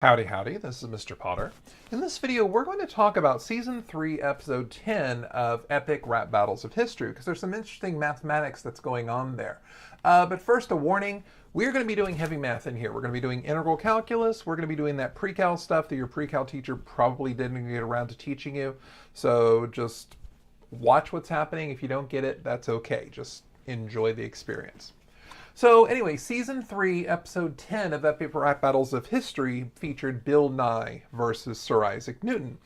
Howdy, howdy, this is Mr. Potter. In this video, we're going to talk about Season 3, Episode 10 of Epic Rap Battles of History, because there's some interesting mathematics that's going on there. But first, a warning, we're going to be doing heavy math in here. We're going to be doing integral calculus, we're going to be doing that pre-cal stuff that your pre-cal teacher probably didn't get around to teaching you. So just watch what's happening. If you don't get it, that's okay. Just enjoy the experience. So anyway, Season 3, Episode 10 of Epic Rap Battles of History featured Bill Nye versus Sir Isaac Newton.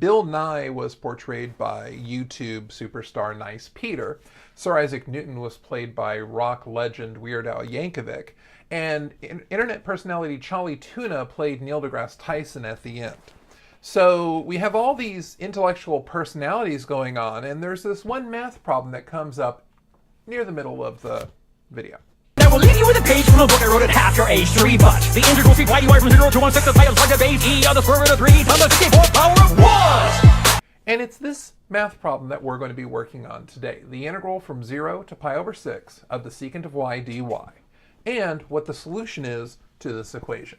Bill Nye was portrayed by YouTube superstar Nice Peter. Sir Isaac Newton was played by rock legend Weird Al Yankovic. And internet personality Charlie Tuna played Neil Degrasse Tyson at the end. So we have all these intellectual personalities going on, and there's this one math problem that comes up near the middle of the video. We'll leave you with a page from a book I wrote at half your age 3, but the integral street y from 0 to 1 6 the side of the base e on the square root of 3 times the 54th power of 1! And it's this math problem that we're going to be working on today. The integral from 0 to pi over 6 of the secant of y dy, and what the solution is to this equation.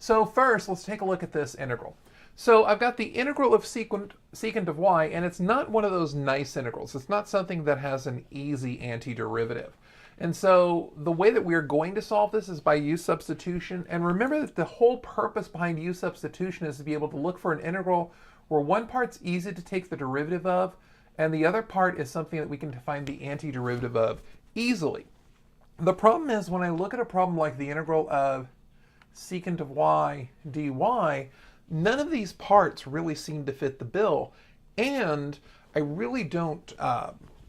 So first, let's take a look at this integral. So I've got the integral of secant of y, and it's not one of those nice integrals. It's not something that has an easy antiderivative. And so the way that we are going to solve this is by u substitution. And remember that the whole purpose behind u substitution is to be able to look for an integral where one part's easy to take the derivative of, and the other part is something that we can find the antiderivative of easily. The problem is when I look at a problem like the integral of secant of y dy, none of these parts really seem to fit the bill, and I really don't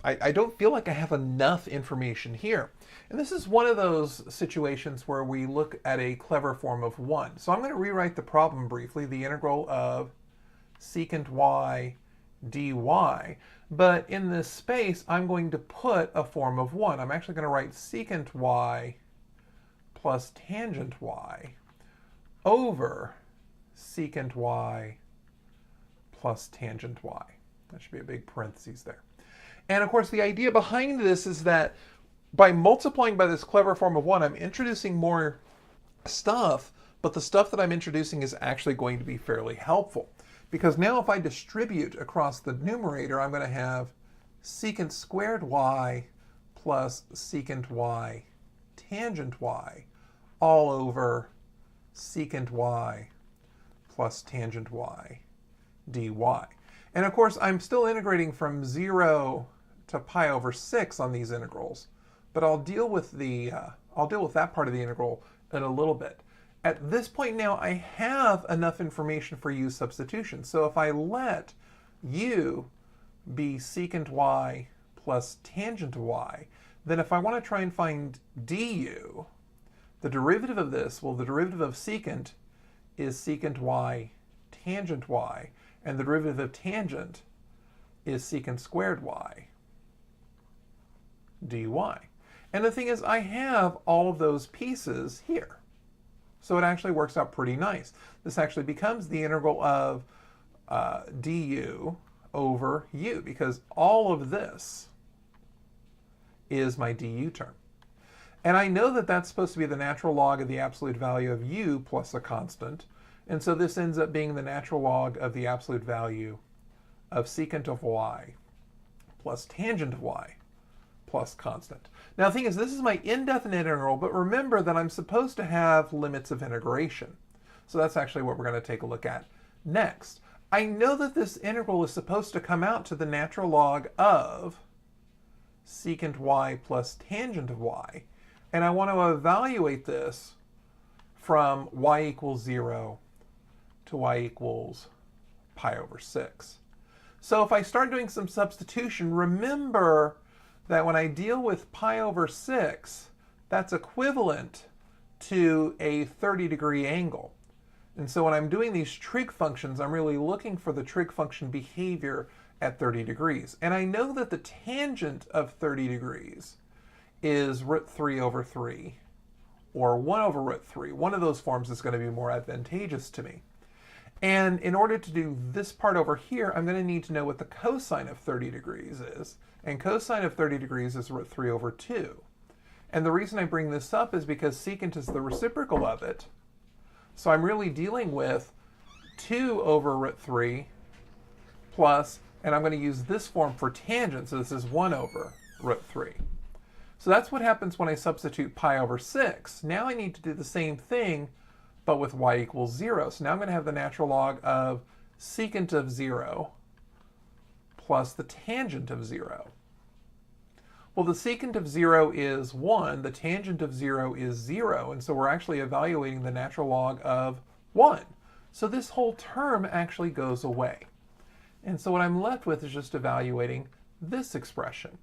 I don't feel like I have enough information here. And this is one of those situations where we look at a clever form of 1. So I'm going to rewrite the problem briefly, the integral of secant y dy. But in this space, I'm going to put a form of 1. I'm actually going to write secant y plus tangent y over secant y plus tangent y. That should be a big parentheses there. And of course, the idea behind this is that by multiplying by this clever form of 1, I'm introducing more stuff, but the stuff that I'm introducing is actually going to be fairly helpful. Because now if I distribute across the numerator, I'm going to have secant squared y plus secant y tangent y all over secant y plus tangent y dy. And of course, I'm still integrating from 0 to pi over 6 on these integrals, but I'll deal with that part of the integral in a little bit. At this point now, I have enough information for u substitution. So if I let u be secant y plus tangent y, then if I want to try and find du, the derivative of this, well, the derivative of secant is secant y tangent y, and the derivative of tangent is secant squared y dy. And the thing is, I have all of those pieces here. So it actually works out pretty nice. This actually becomes the integral of du over u, because all of this is my du term. And I know that that's supposed to be the natural log of the absolute value of u plus a constant. And so this ends up being the natural log of the absolute value of secant of y plus tangent of y plus constant. Now the thing is, this is my indefinite integral, but remember that I'm supposed to have limits of integration. So that's actually what we're going to take a look at next. I know that this integral is supposed to come out to the natural log of secant y plus tangent of y. And I want to evaluate this from y equals 0 to y equals pi over 6. So if I start doing some substitution, remember that when I deal with pi over 6, that's equivalent to a 30-degree angle. And so when I'm doing these trig functions, I'm really looking for the trig function behavior at 30 degrees. And I know that the tangent of 30 degrees is root 3 over 3, or 1 over root 3. One of those forms is going to be more advantageous to me. And in order to do this part over here, I'm going to need to know what the cosine of 30 degrees is. And cosine of 30 degrees is root 3 over 2. And the reason I bring this up is because secant is the reciprocal of it, So I'm really dealing with 2 over root 3 plus, and I'm going to use this form for tangent, so this is 1 over root 3. So that's what happens when I substitute pi over 6. Now I need to do the same thing, but with y equals 0. So now I'm going to have the natural log of secant of 0 plus the tangent of 0. Well, the secant of 0 is 1, the tangent of 0 is 0, and so we're actually evaluating the natural log of 1. So this whole term actually goes away. And so what I'm left with is just evaluating this expression.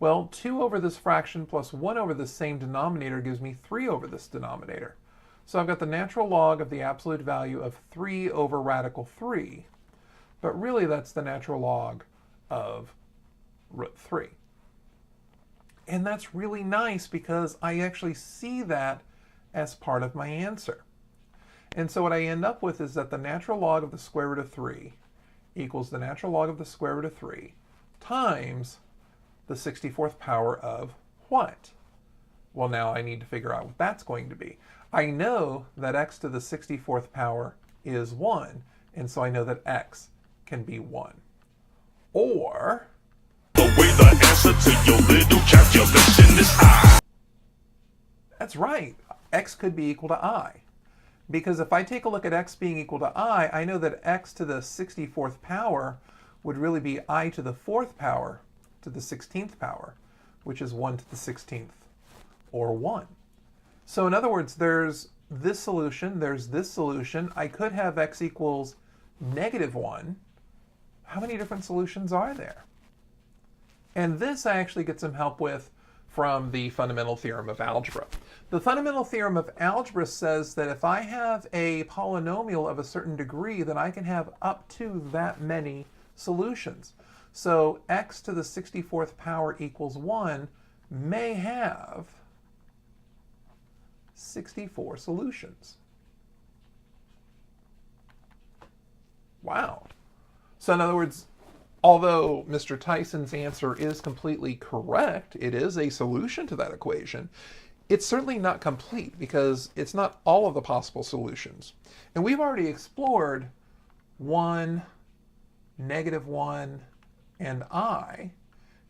Well, 2 over this fraction plus 1 over this same denominator gives me 3 over this denominator. So I've got the natural log of the absolute value of 3 over radical 3, but really that's the natural log of root 3. And that's really nice because I actually see that as part of my answer. And so what I end up with is that the natural log of the square root of 3 equals the natural log of the square root of 3 times the 64th power of what? Well, now I need to figure out what that's going to be. I know that x to the 64th power is 1, and so I know that x can be 1. Or the way the answer to your little calculation is I. That's right. X could be equal to I. Because if I take a look at x being equal to I know that x to the 64th power would really be I to the 4th power to the 16th power, which is 1 to the 16th, or 1. So in other words, there's this solution, there's this solution. I could have x equals -1. How many different solutions are there? And this I actually get some help with from the fundamental theorem of algebra. The fundamental theorem of algebra says that if I have a polynomial of a certain degree, then I can have up to that many solutions. So x to the 64th power equals 1 may have 64 solutions. Wow. So in other words, although Mr. Tyson's answer is completely correct, it is a solution to that equation, it's certainly not complete because it's not all of the possible solutions. And we've already explored 1, -1, and I.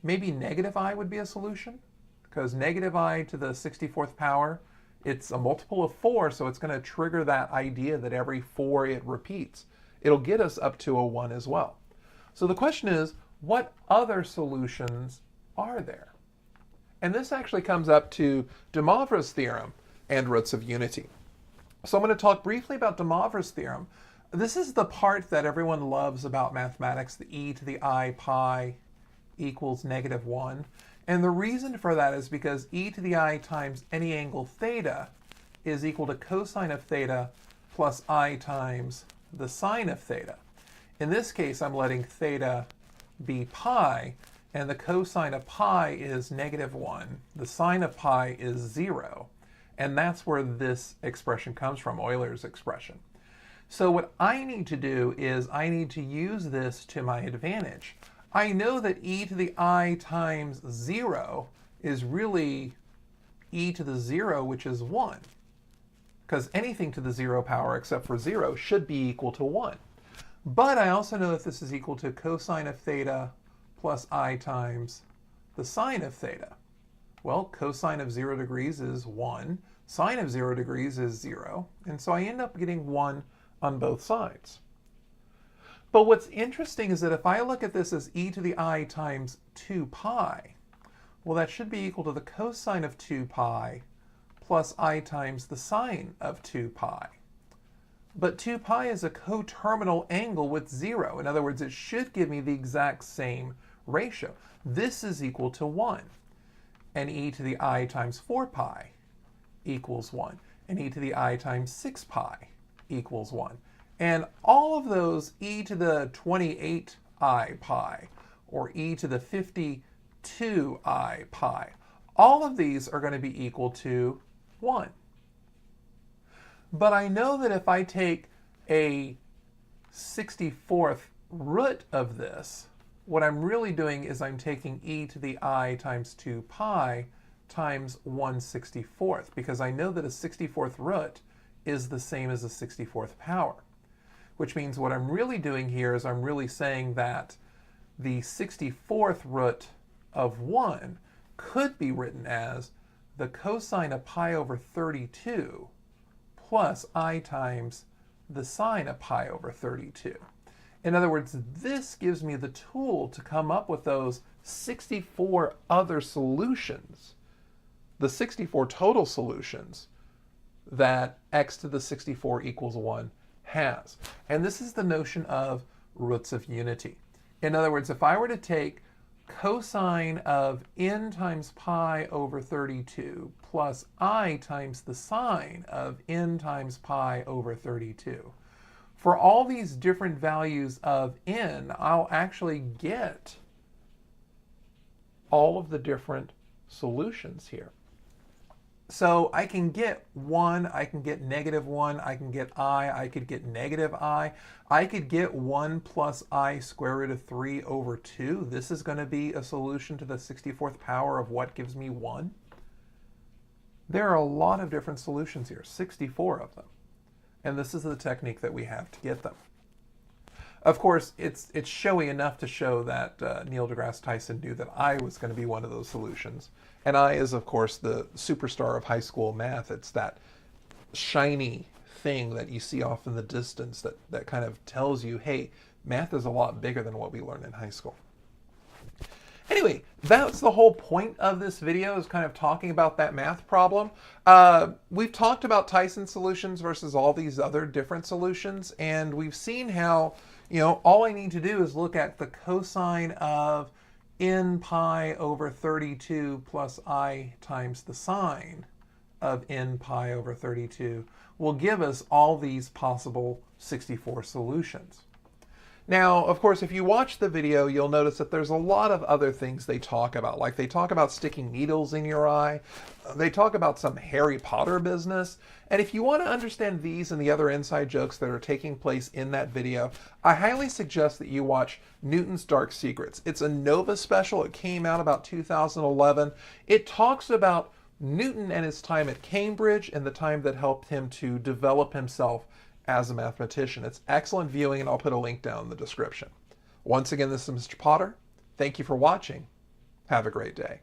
Maybe -I would be a solution, because -I to the 64th power, it's a multiple of 4, so it's going to trigger that idea that every 4 it repeats. It'll get us up to a 1 as well. So the question is, what other solutions are there? And this actually comes up to de Moivre's theorem and roots of unity. So I'm going to talk briefly about de Moivre's theorem. This is the part that everyone loves about mathematics, the e to the I pi equals -1. And the reason for that is because e to the I times any angle theta is equal to cosine of theta plus I times the sine of theta. In this case, I'm letting theta be pi, and the cosine of pi is -1. The sine of pi is 0. And that's where this expression comes from, Euler's expression. So what I need to do is I need to use this to my advantage. I know that e to the I times 0 is really e to the 0, which is 1. Because anything to the 0 power except for 0 should be equal to 1. But I also know that this is equal to cosine of theta plus I times the sine of theta. Well, cosine of 0 degrees is 1, sine of 0 degrees is 0, and so I end up getting 1 on both sides. But what's interesting is that if I look at this as e to the I times 2 pi, well, that should be equal to the cosine of 2 pi plus I times the sine of 2 pi. But 2 pi is a coterminal angle with 0. In other words, it should give me the exact same ratio. This is equal to 1. And e to the I times 4 pi equals 1. And e to the I times 6 pi equals 1. And all of those e to the 28 I pi or e to the 52 I pi, all of these are going to be equal to 1. But I know that if I take a 64th root of this, what I'm really doing is I'm taking e to the I times 2 pi times 1/64th, because I know that a 64th root is the same as the 64th power, which means what I'm really doing here is I'm really saying that the 64th root of 1 could be written as the cosine of pi over 32 plus I times the sine of pi over 32. In other words, this gives me the tool to come up with those 64 other solutions, the 64 total solutions that x to the 64 equals 1 has. And this is the notion of roots of unity. In other words, if I were to take cosine of n times pi over 32 plus I times the sine of n times pi over 32, for all these different values of n, I'll actually get all of the different solutions here. So I can get 1, I can get -1, I can get I could get -I. I could get 1 plus I square root of 3 over 2. This is going to be a solution to the 64th power of what gives me 1. There are a lot of different solutions here, 64 of them. And this is the technique that we have to get them. Of course, it's showy enough to show that Neil Degrasse Tyson knew that I was going to be one of those solutions. And I is, of course, the superstar of high school math. It's that shiny thing that you see off in the distance that kind of tells you, hey, math is a lot bigger than what we learned in high school. Anyway, that's the whole point of this video, is kind of talking about that math problem. We've talked about Tyson solutions versus all these other different solutions, and we've seen how, all I need to do is look at the cosine of n pi over 32 plus I times the sine of n pi over 32 will give us all these possible 64 solutions. Now, of course, if you watch the video, you'll notice that there's a lot of other things they talk about. Like they talk about sticking needles in your eye. They talk about some Harry Potter business. And if you want to understand these and the other inside jokes that are taking place in that video, I highly suggest that you watch Newton's Dark Secrets. It's a Nova special. It came out about 2011. It talks about Newton and his time at Cambridge and the time that helped him to develop himself as a mathematician. It's excellent viewing, and I'll put a link down in the description. Once again, this is Mr. Potter. Thank you for watching. Have a great day.